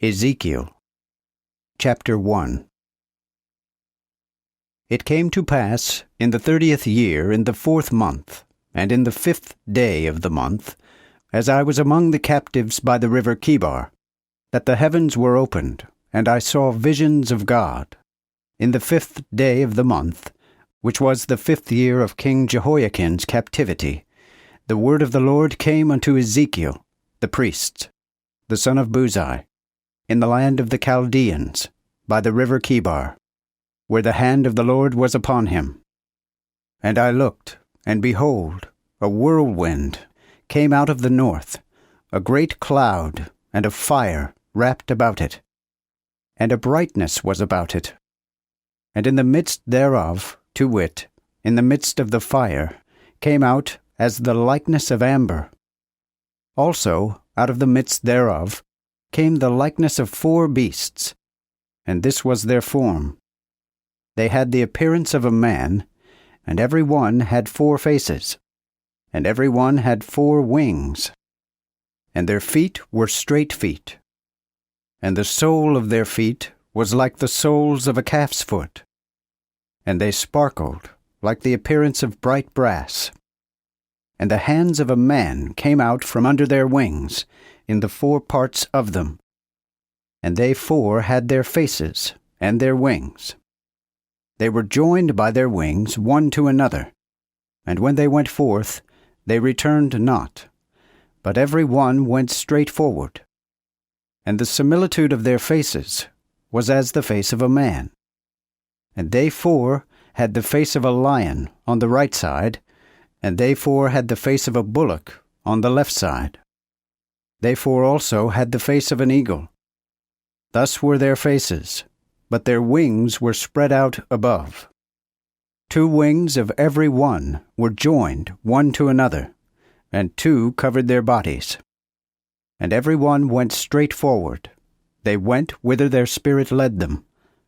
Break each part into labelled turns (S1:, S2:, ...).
S1: Ezekiel chapter 1. It came to pass in the 30th year, in the 4th month, and in the 5th day of the month, as I was among the captives by the river Chebar, that the heavens were opened, and I saw visions of God. In the 5th day of the month, which was the 5th year of King Jehoiachin's captivity, the word of the Lord came unto Ezekiel, the priest, the son of Buzi, in the land of the Chaldeans, by the river Chebar, where the hand of the Lord was upon him. And I looked, and behold, a whirlwind came out of the north, a great cloud and a fire wrapped about it, and a brightness was about it. And in the midst thereof, to wit, in the midst of the fire, came out as the likeness of amber. Also, out of the midst thereof, came the likeness of 4 beasts, and this was their form. They had the appearance of a man, and every one had 4 faces, and every one had 4 wings. And their feet were straight feet, and the sole of their feet was like the soles of a calf's foot, and they sparkled like the appearance of bright brass. And the hands of a man came out from under their wings, in the 4 parts of them. And they 4 had their faces and their wings. They were joined by their wings one to another, and when they went forth, they returned not, but every one went straight forward. And the similitude of their faces was as the face of a man. And they 4 had the face of a lion on the right side, and they 4 had the face of a bullock on the left side. They 4 also had the face of an eagle. Thus were their faces, but their wings were spread out above. 2 wings of every one were joined one to another, and 2 covered their bodies. And every one went straight forward. They went whither their spirit led them,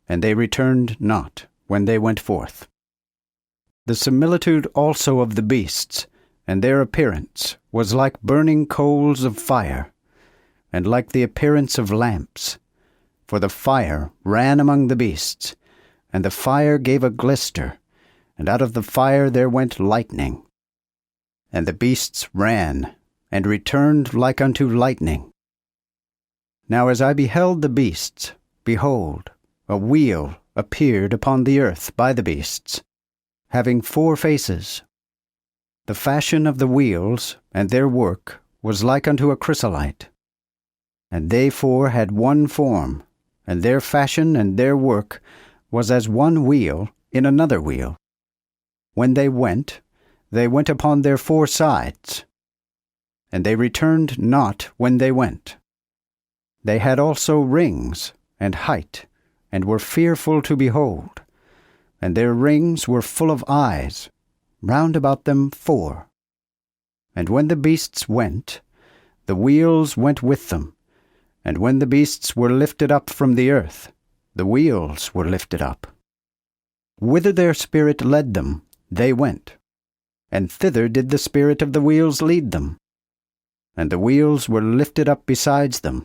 S1: and they returned not when they went forth. The similitude also of the beasts, and their appearance, was like burning coals of fire, and like the appearance of lamps. For the fire ran among the beasts, and the fire gave a glister, and out of the fire there went lightning. And the beasts ran, and returned like unto lightning. Now as I beheld the beasts, behold, a wheel appeared upon the earth by the beasts, having 4 faces. The fashion of the wheels and their work was like unto a chrysolite. And they 4 had one form, and their fashion and their work was as one wheel in another wheel. When they went upon their 4 sides, and they returned not when they went. They had also rings and height, and were fearful to behold, and their rings were full of eyes, round about them 4. And when the beasts went, the wheels went with them, and when the beasts were lifted up from the earth, the wheels were lifted up. Whither their spirit led them, they went, and thither did the spirit of the wheels lead them. And the wheels were lifted up besides them,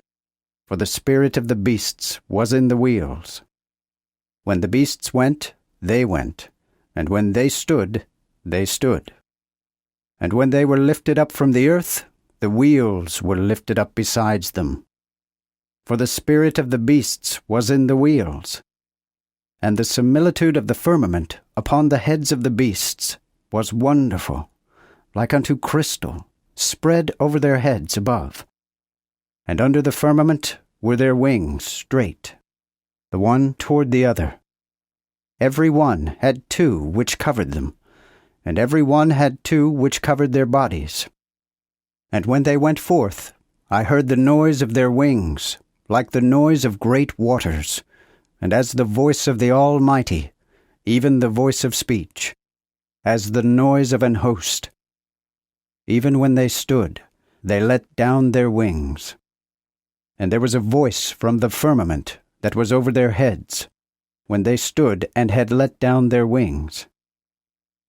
S1: for the spirit of the beasts was in the wheels. When the beasts went, and when they stood, they stood. And when they were lifted up from the earth, the wheels were lifted up besides them. For the spirit of the beasts was in the wheels. And the similitude of the firmament upon the heads of the beasts was wonderful, like unto crystal, spread over their heads above. And under the firmament were their wings straight, the one toward the other. Every one had 2 which covered them, and every one had 2 which covered their bodies. And when they went forth, I heard the noise of their wings, like the noise of great waters, and as the voice of the Almighty, even the voice of speech, as the noise of an host. Even when they stood, they let down their wings. And there was a voice from the firmament that was over their heads, when they stood and had let down their wings.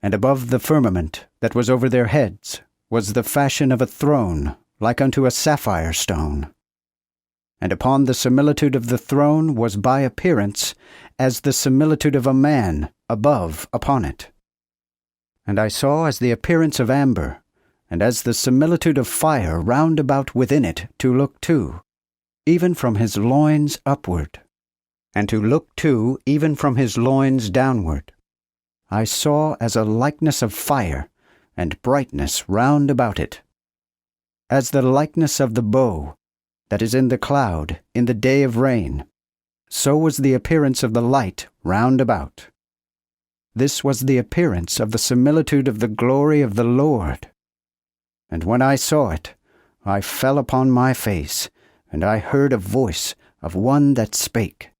S1: And above the firmament that was over their heads was the fashion of a throne, like unto a sapphire stone. And upon the similitude of the throne was by appearance as the similitude of a man above upon it. And I saw as the appearance of amber, and as the similitude of fire round about within it to look to, even from his loins upward, and to look to even from his loins downward. I saw as a likeness of fire, and brightness round about it, as the likeness of the bow that is in the cloud in the day of rain. So was the appearance of the light round about. This was the appearance of the similitude of the glory of the Lord. And when I saw it, I fell upon my face, and I heard a voice of one that spake,